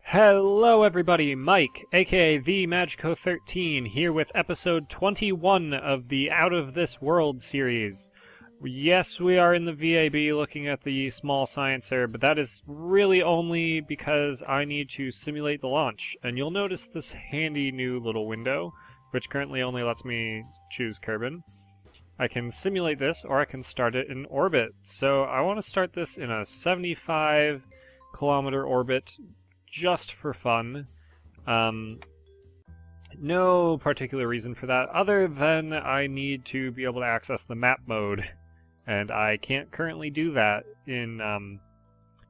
Hello everybody, Mike, aka the Magico13, here with episode 21 of the Out of This World series. Yes, we are in the VAB looking at the small sciencer, but that is really only because I need to simulate the launch. And you'll notice this handy new little window, which currently only lets me choose Kerbin. I can simulate this, or I can start it in orbit. So I want to start this in a 75-kilometer orbit, just for fun. No particular reason for that, other than I need to be able to access the map mode, and I can't currently do that in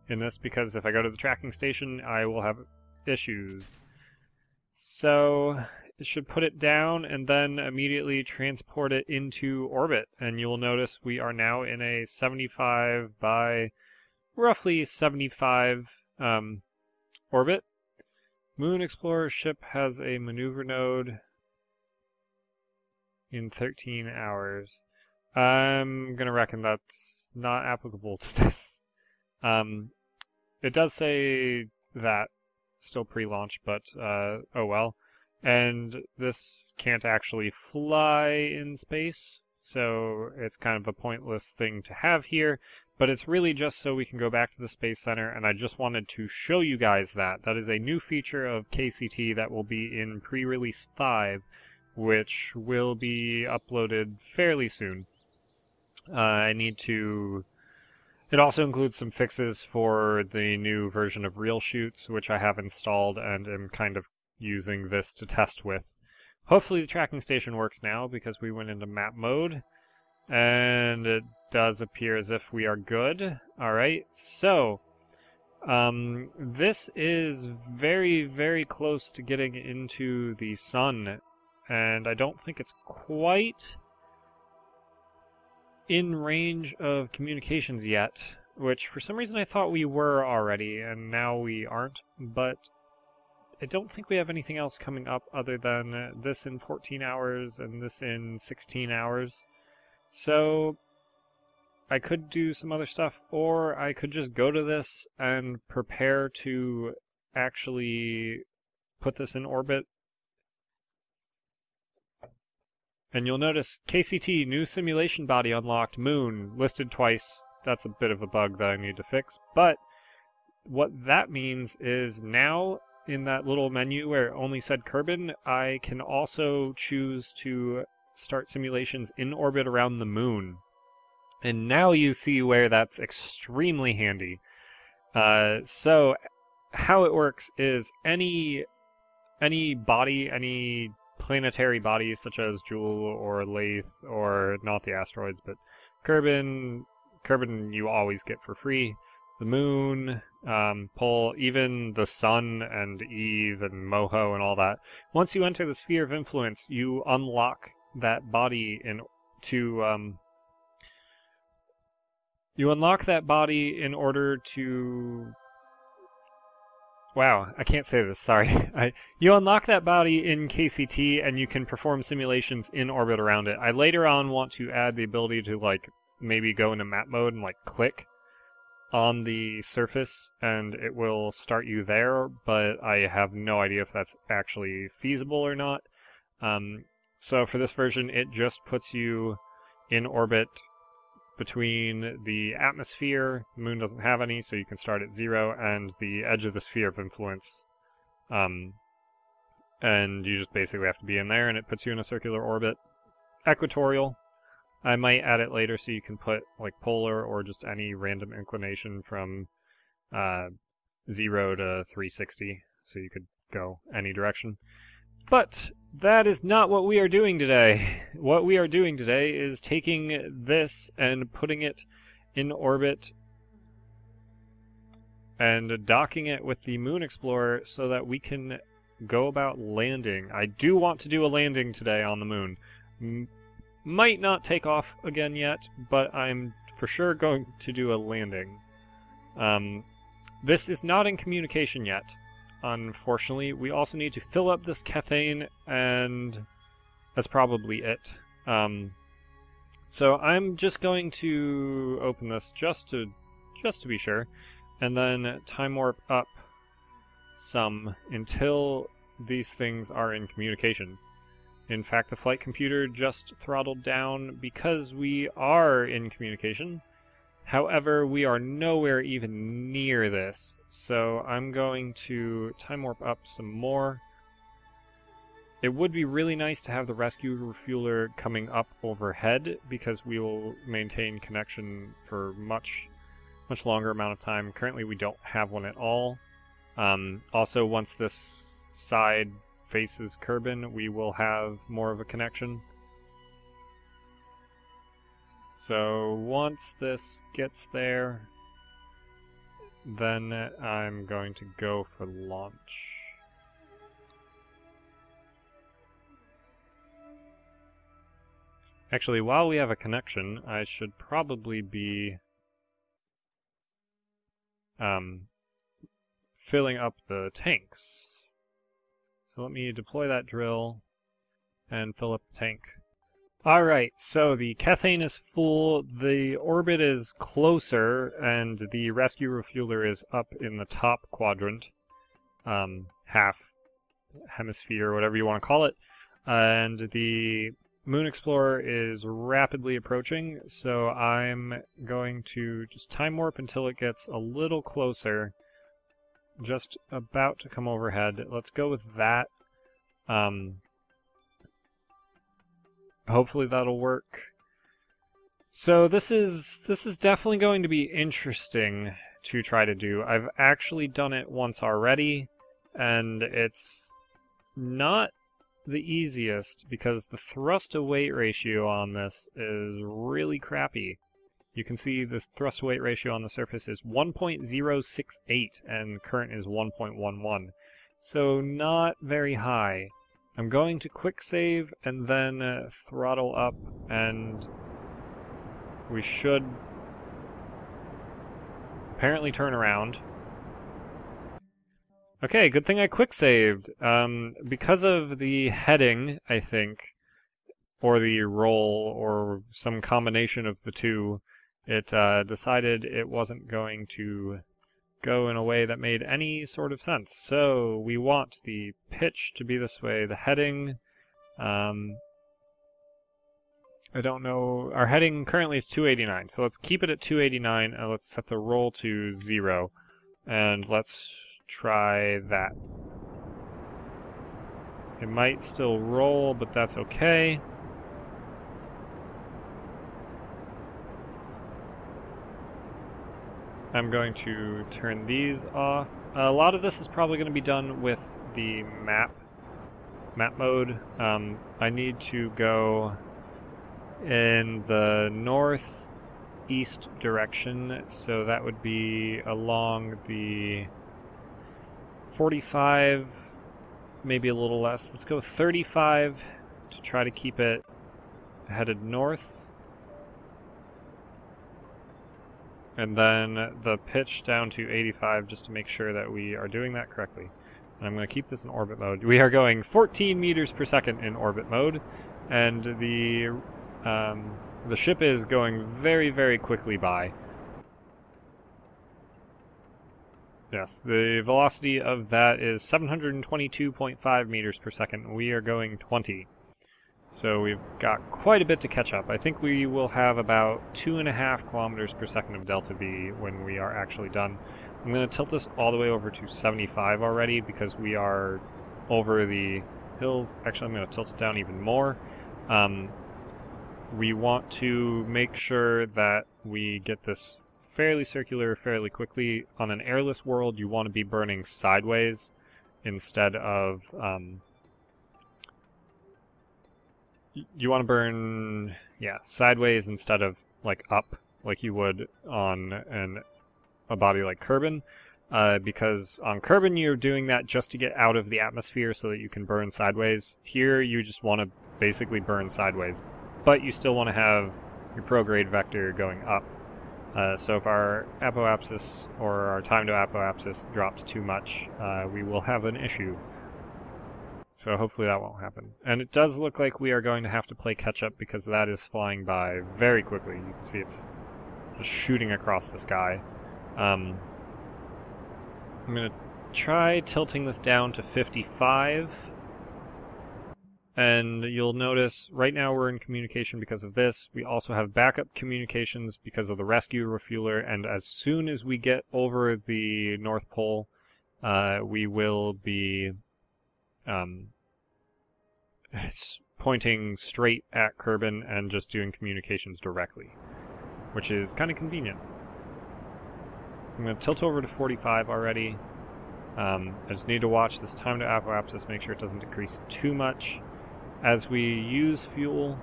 this because if I go to the tracking station, I will have issues. So it should put it down and then immediately transport it into orbit, and you'll notice we are now in a 75 by roughly 75 orbit. Mun Explorer ship has a maneuver node in 13 hours. I'm gonna reckon that's not applicable to this. It does say that still pre-launch, but oh well. And this can't actually fly in space, so it's kind of a pointless thing to have here. But it's really just so we can go back to the Space Center, and I just wanted to show you guys that. That is a new feature of KCT that will be in pre-release 5, which will be uploaded fairly soon. It also includes some fixes for the new version of Real Chutes, which I have installed and am kind of using this to test with. Hopefully the tracking station works now, because we went into map mode. And it does appear as if we are good. Alright, so this is very, very close to getting into the sun, and I don't think it's quite in range of communications yet, which for some reason I thought we were already, and now we aren't, but I don't think we have anything else coming up other than this in 14 hours and this in 16 hours. So I could do some other stuff, or I could just go to this and prepare to actually put this in orbit. And you'll notice KCT, new simulation body unlocked, Moon, listed twice. That's a bit of a bug that I need to fix. But what that means is now in that little menu where it only said Kerbin, I can also choose to start simulations in orbit around the moon. And now you see where that's extremely handy. So how it works is any body, any planetary body such as Joule or Lathe, or not the asteroids, but Kerbin you always get for free. The moon, Pole, even the sun and Eve and Moho and all that. Once you enter the sphere of influence, you unlock that body you unlock that body in order to... Wow, I can't say this, sorry. You unlock that body in KCT and you can perform simulations in orbit around it. I later on want to add the ability to maybe go into map mode and click on the surface and it will start you there, but I have no idea if that's actually feasible or not. So for this version, it just puts you in orbit between the atmosphere, the moon doesn't have any, so you can start at 0, and the edge of the sphere of influence. And you just basically have to be in there, and it puts you in a circular orbit. Equatorial. I might add it later so you can put polar or just any random inclination from 0 to 360, so you could go any direction. But that is not what we are doing today. What we are doing today is taking this and putting it in orbit and docking it with the Mun Explorer so that we can go about landing. I do want to do a landing today on the moon. Might not take off again yet, but I'm for sure going to do a landing. This is not in communication yet. Unfortunately, we also need to fill up this Kethane, and that's probably it. So I'm just going to open this just to be sure, and then time warp up some until these things are in communication. In fact, the flight computer just throttled down because we are in communication. However, we are nowhere even near this, so I'm going to time warp up some more. It would be really nice to have the rescue refueler coming up overhead, because we will maintain connection for much longer amount of time. Currently we don't have one at all. Also, once this side faces Kerbin, we will have more of a connection. So once this gets there, then I'm going to go for launch. Actually, while we have a connection, I should probably be filling up the tanks. So let me deploy that drill and fill up the tank. Alright, so the Kethane is full, the orbit is closer, and the rescue refueler is up in the top quadrant. Half hemisphere, whatever you want to call it. And the Mun Explorer is rapidly approaching, so I'm going to just time warp until it gets a little closer. Just about to come overhead. Let's go with that. Hopefully that'll work. So this is definitely going to be interesting to try to do. I've actually done it once already, and it's not the easiest because the thrust to weight ratio on this is really crappy. You can see the thrust to weight ratio on the surface is 1.068 and current is 1.11. So not very high. I'm going to quick save and then throttle up, and we should apparently turn around. Okay, good thing I quick saved. Because of the heading, I think, or the roll, or some combination of the two, it decided it wasn't going to go in a way that made any sort of sense. So we want the pitch to be this way, the heading, I don't know, our heading currently is 289, so let's keep it at 289, and let's set the roll to 0, and let's try that. It might still roll, but that's okay. I'm going to turn these off. A lot of this is probably going to be done with the map mode. I need to go in the northeast direction, so that would be along the 45, maybe a little less. Let's go 35 to try to keep it headed north. And then the pitch down to 85 just to make sure that we are doing that correctly. And I'm going to keep this in orbit mode. We are going 14 meters per second in orbit mode, and the ship is going very, very quickly by. Yes, the velocity of that is 722.5 meters per second. We are going 20. So we've got quite a bit to catch up. I think we will have about 2.5 kilometers per second of delta V when we are actually done. I'm going to tilt this all the way over to 75 already because we are over the hills. Actually, I'm going to tilt it down even more. We want to make sure that we get this fairly circular fairly quickly. On an airless world, you want to be burning sideways instead of... you want to burn, yeah, sideways instead of, like, up, like you would on a body like Kerbin, because on Kerbin you're doing that just to get out of the atmosphere so that you can burn sideways. Here you just want to basically burn sideways, but you still want to have your prograde vector going up. So if our apoapsis, or our time to apoapsis, drops too much, we will have an issue. So hopefully that won't happen. And it does look like we are going to have to play catch-up because that is flying by very quickly. You can see it's just shooting across the sky. I'm going to try tilting this down to 55. And you'll notice right now we're in communication because of this. We also have backup communications because of the rescue refueler, and as soon as we get over the North Pole, we will be pointing straight at Kerbin and just doing communications directly, which is kind of convenient. I'm going to tilt over to 45 already. I just need to watch this time to apoapsis, make sure it doesn't decrease too much. As we use fuel,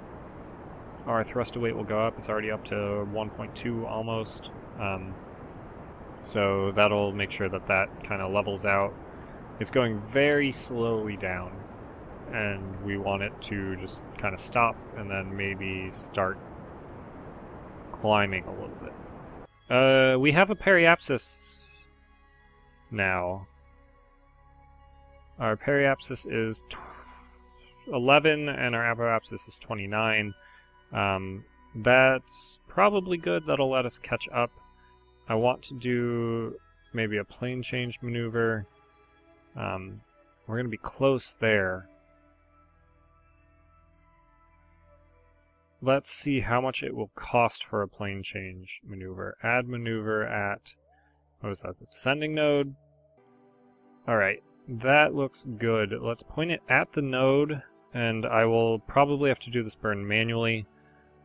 our thrust to weight will go up. It's already up to 1.2 almost. So that'll make sure that that kind of levels out. It's going very slowly down, and we want it to just kind of stop and then maybe start climbing a little bit. We have a periapsis now. Our periapsis is 11 and our apoapsis is 29. That's probably good. That'll let us catch up. I want to do maybe a plane change maneuver. We're going to be close there. Let's see how much it will cost for a plane change maneuver. Add maneuver at, what was that, the descending node? Alright, that looks good. Let's point it at the node, and I will probably have to do this burn manually.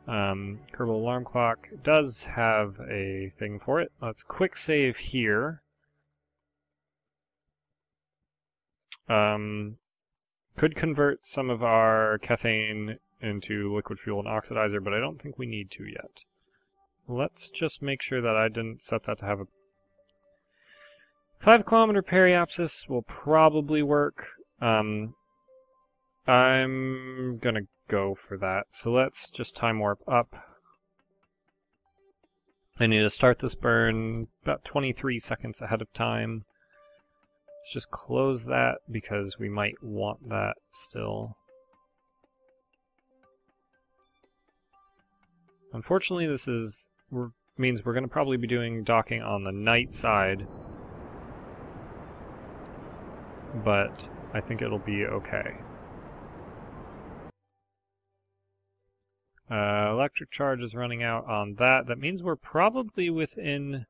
Kerbal alarm clock does have a thing for it. Let's quick save here. Could convert some of our kethane into liquid fuel and oxidizer, but I don't think we need to yet. Let's just make sure that I didn't set that to have a 5-kilometer periapsis will probably work. I'm gonna go for that. So let's just time warp up. I need to start this burn about 23 seconds ahead of time. Let's just close that because we might want that still. Unfortunately, this means we're going to probably be doing docking on the night side, but I think it'll be okay. Electric charge is running out on that. That means we're probably within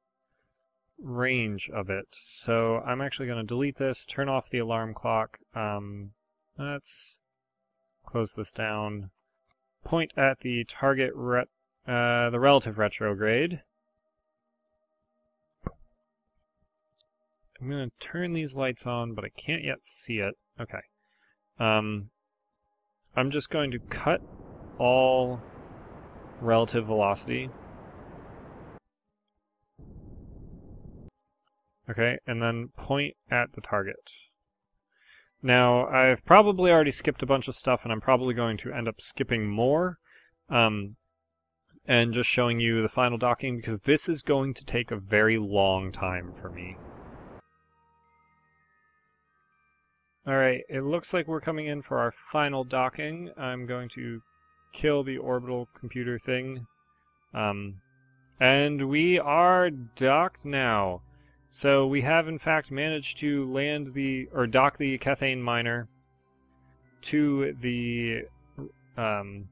range of it. So I'm actually going to delete this, turn off the alarm clock. Let's close this down. Point at the target, the relative retrograde. I'm going to turn these lights on, but I can't yet see it. Okay. I'm just going to cut all relative velocity. Okay, and then point at the target. Now, I've probably already skipped a bunch of stuff, and I'm probably going to end up skipping more, and just showing you the final docking, because this is going to take a very long time for me. Alright, it looks like we're coming in for our final docking. I'm going to kill the orbital computer thing. And we are docked now. So we have in fact managed to dock the Kethane Miner to the Mun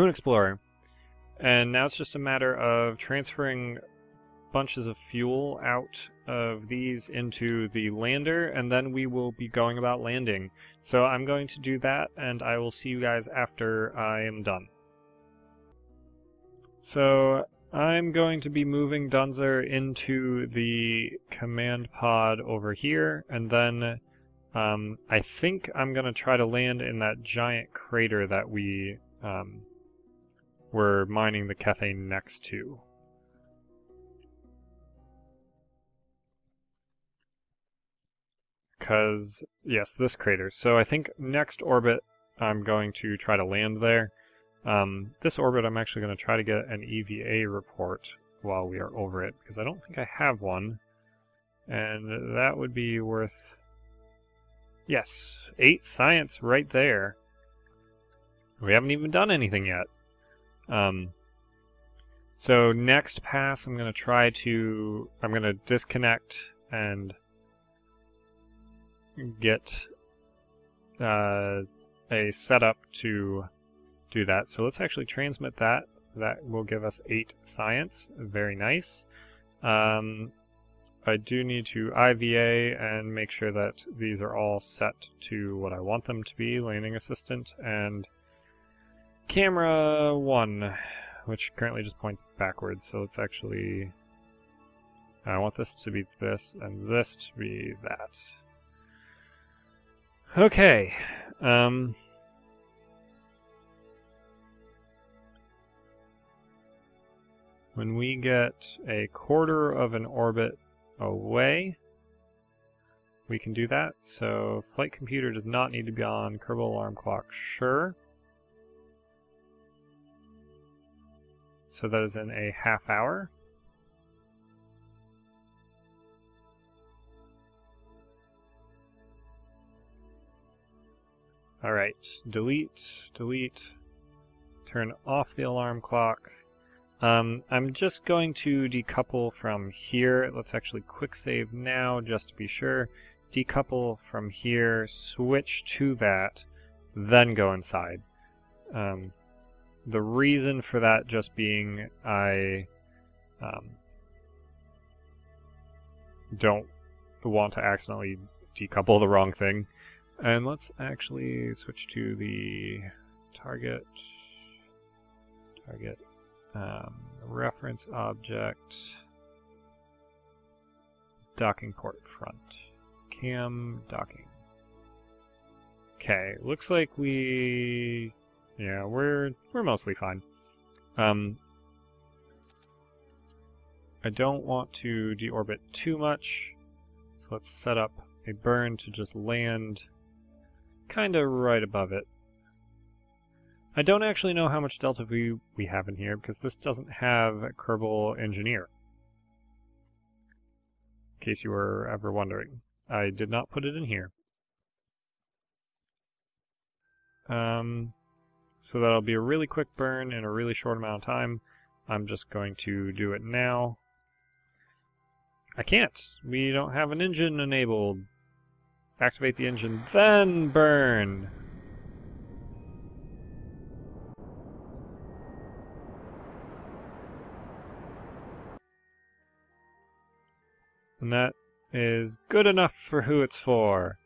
Explorer. And now it's just a matter of transferring bunches of fuel out of these into the lander, and then we will be going about landing. So I'm going to do that, and I will see you guys after I am done. So I'm going to be moving Dunzer into the command pod over here, and then I think I'm going to try to land in that giant crater that we were mining the Kethane next to. Because, yes, this crater. So I think next orbit I'm going to try to land there. This orbit I'm actually going to try to get an EVA report while we are over it, because I don't think I have one. And that would be worth... Yes, 8 science right there. We haven't even done anything yet. So next pass I'm going to disconnect and get a setup to do that. So let's actually transmit that. That will give us 8 science. Very nice. I do need to IVA and make sure that these are all set to what I want them to be, landing assistant, and camera 1, which currently just points backwards, so let's actually... I want this to be this, and this to be that. Okay. When we get a quarter of an orbit away, we can do that. So flight computer does not need to be on. Kerbal alarm clock, sure. So that is in a half hour. Alright, delete, delete, turn off the alarm clock. I'm just going to decouple from here. Let's actually quick save now just to be sure. Decouple from here, switch to that, then go inside. The reason for that just being I don't want to accidentally decouple the wrong thing. And let's actually switch to the target reference object, docking port front, cam docking. Okay, looks like we're mostly fine. I don't want to deorbit too much, so let's set up a burn to just land kind of right above it. I don't actually know how much delta V we have in here, because this doesn't have Kerbal Engineer. In case you were ever wondering. I did not put it in here. So that'll be a really quick burn in a really short amount of time. I'm just going to do it now. I can't! We don't have an engine enabled. Activate the engine, then burn! And that is good enough for who it's for.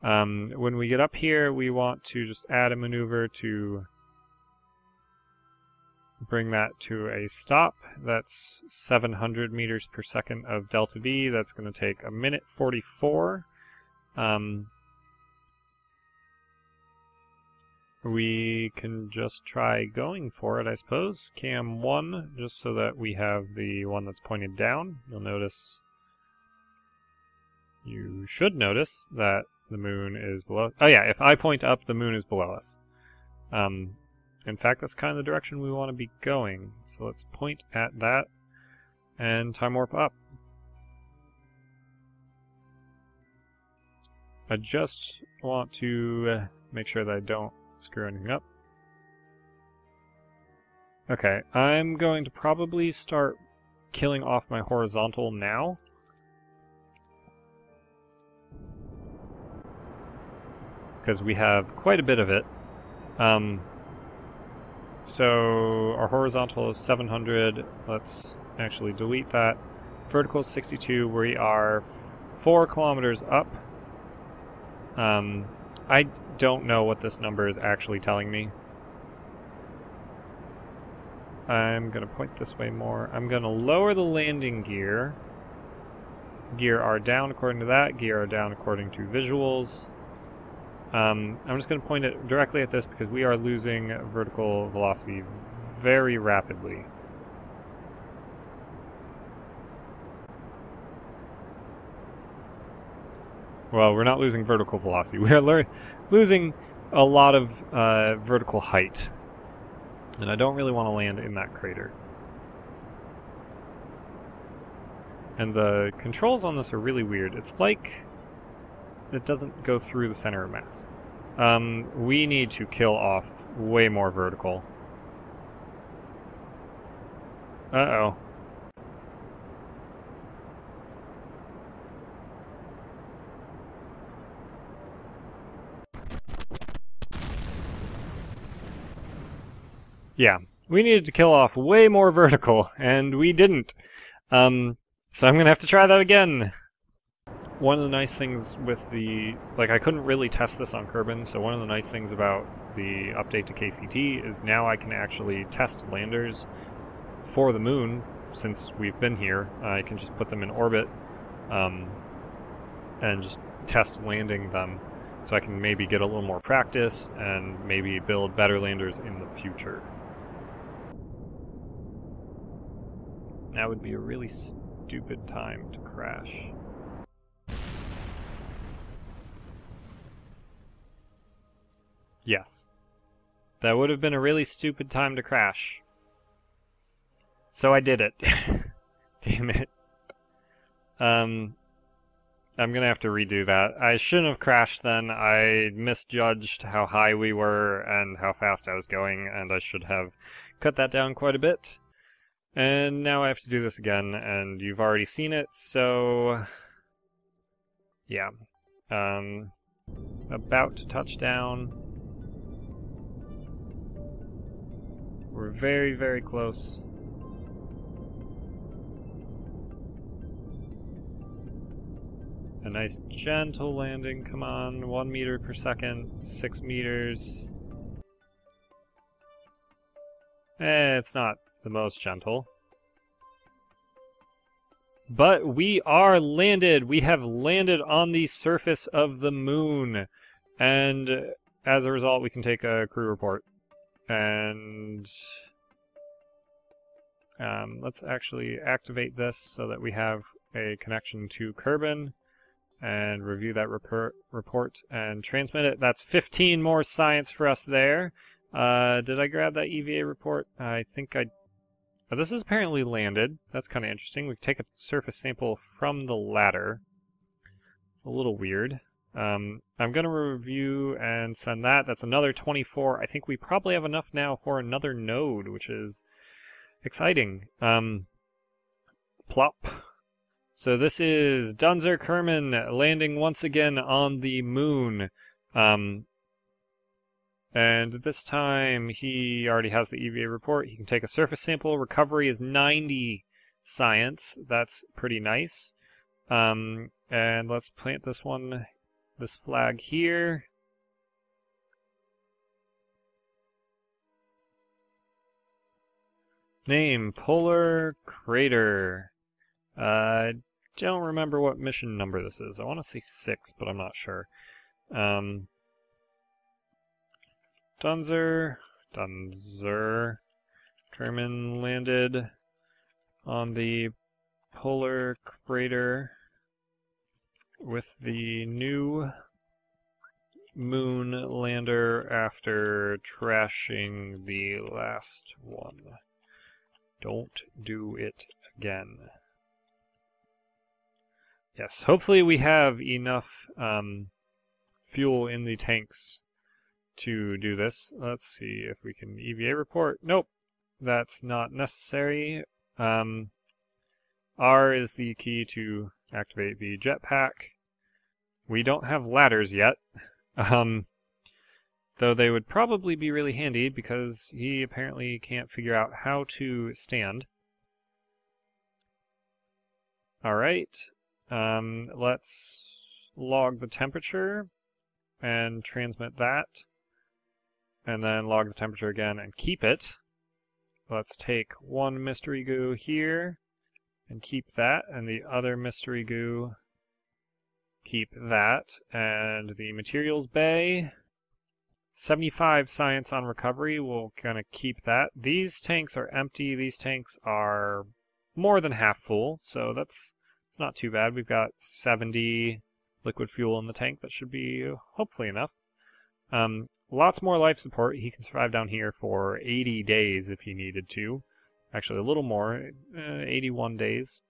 When we get up here, we want to just add a maneuver to bring that to a stop. That's 700 meters per second of delta V. That's going to take 1:44. We can just try going for it, I suppose. Cam 1, just so that we have the one that's pointed down. You should notice that the moon is below. Oh yeah, if I point up, the moon is below us. In fact, that's kind of the direction we want to be going. So let's point at that and time warp up. I just want to make sure that I don't screw anything up. Okay, I'm going to probably start killing off my horizontal now. Because we have quite a bit of it. So our horizontal is 700. Let's actually delete that. Vertical is 62. We are 4 kilometers up. I don't know what this number is actually telling me. I'm going to point this way more. I'm going to lower the landing gear. Gear R down according to that. Gear R down according to visuals. I'm just going to point it directly at this because we are losing vertical velocity very rapidly. Well, we're not losing vertical velocity. We are losing a lot of vertical height. And I don't really want to land in that crater. And the controls on this are really weird. It's like it doesn't go through the center of mass. We need to kill off way more vertical. Uh-oh. Yeah, we needed to kill off way more vertical, and we didn't. So I'm gonna have to try that again. One of the nice things with the, like, I couldn't really test this on Kerbin, so one of the nice things about the update to KCT is now I can actually test landers for the moon. Since we've been here, I can just put them in orbit and just test landing them, so I can maybe get a little more practice and maybe build better landers in the future. That would be a really stupid time to crash. Yes. That would have been a really stupid time to crash. So I did it. Damn it. I'm gonna have to redo that. I shouldn't have crashed then. I misjudged how high we were and how fast I was going, and I should have cut that down quite a bit. And now I have to do this again, and you've already seen it, so... yeah. About to touch down. We're very, very close. A nice gentle landing, come on, 1 meter per second, 6 meters. It's not the most gentle. But we are landed! We have landed on the surface of the moon. And as a result, we can take a crew report. And let's actually activate this so that we have a connection to Kerbin and review that report and transmit it. That's 15 more science for us there. Did I grab that EVA report? I think I... Oh, this is apparently landed. That's kind of interesting. We can take a surface sample from the ladder. It's a little weird. I'm going to review and send that. That's another 24. I think we probably have enough now for another node, which is exciting. Plop. So this is Dunzer Kerman landing once again on the moon. And this time he already has the EVA report. He can take a surface sample. Recovery is 90 science. That's pretty nice. And let's plant this one, this flag here. Name, Polar Crater. Don't remember what mission number this is. I want to say 6, but I'm not sure. Dunzer, Kerman landed on the Polar Crater with the new moon lander after trashing the last one. Don't do it again. Yes, hopefully we have enough fuel in the tanks to do this. Let's see if we can EVA report. Nope, that's not necessary. R is the key to activate the jetpack. We don't have ladders yet, though they would probably be really handy because he apparently can't figure out how to stand. Alright, let's log the temperature and transmit that, and then log the temperature again and keep it. Let's take one mystery goo here and keep that, and the other mystery goo, keep that, and the materials bay, 75 science on recovery, we'll kind of keep that. These tanks are empty, these tanks are more than half full, so that's not too bad. We've got 70 liquid fuel in the tank. That should be hopefully enough. Lots more life support. He can survive down here for 80 days if he needed to. Actually, a little more, 81 days.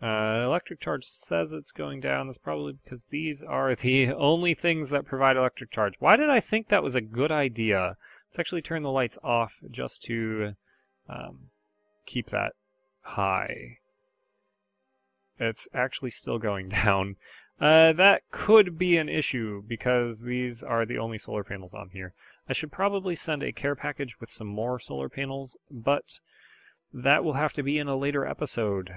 Electric charge says it's going down. That's probably because these are the only things that provide electric charge. Why did I think that was a good idea? Let's actually turn the lights off just to keep that high. It's actually still going down. That could be an issue because these are the only solar panels on here. I should probably send a care package with some more solar panels, but that will have to be in a later episode.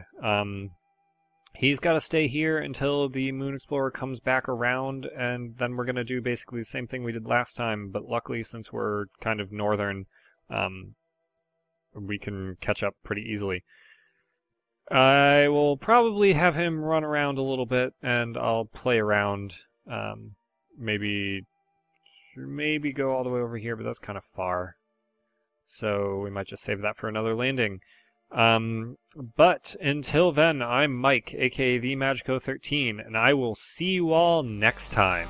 He's got to stay here until the Mun Explorer comes back around, and then we're going to do basically the same thing we did last time, but luckily, since we're kind of northern, we can catch up pretty easily. I will probably have him run around a little bit, and I'll play around. Maybe go all the way over here, but that's kind of far. So we might just save that for another landing. But until then, I'm Mike, aka the Magico13, and I will see you all next time.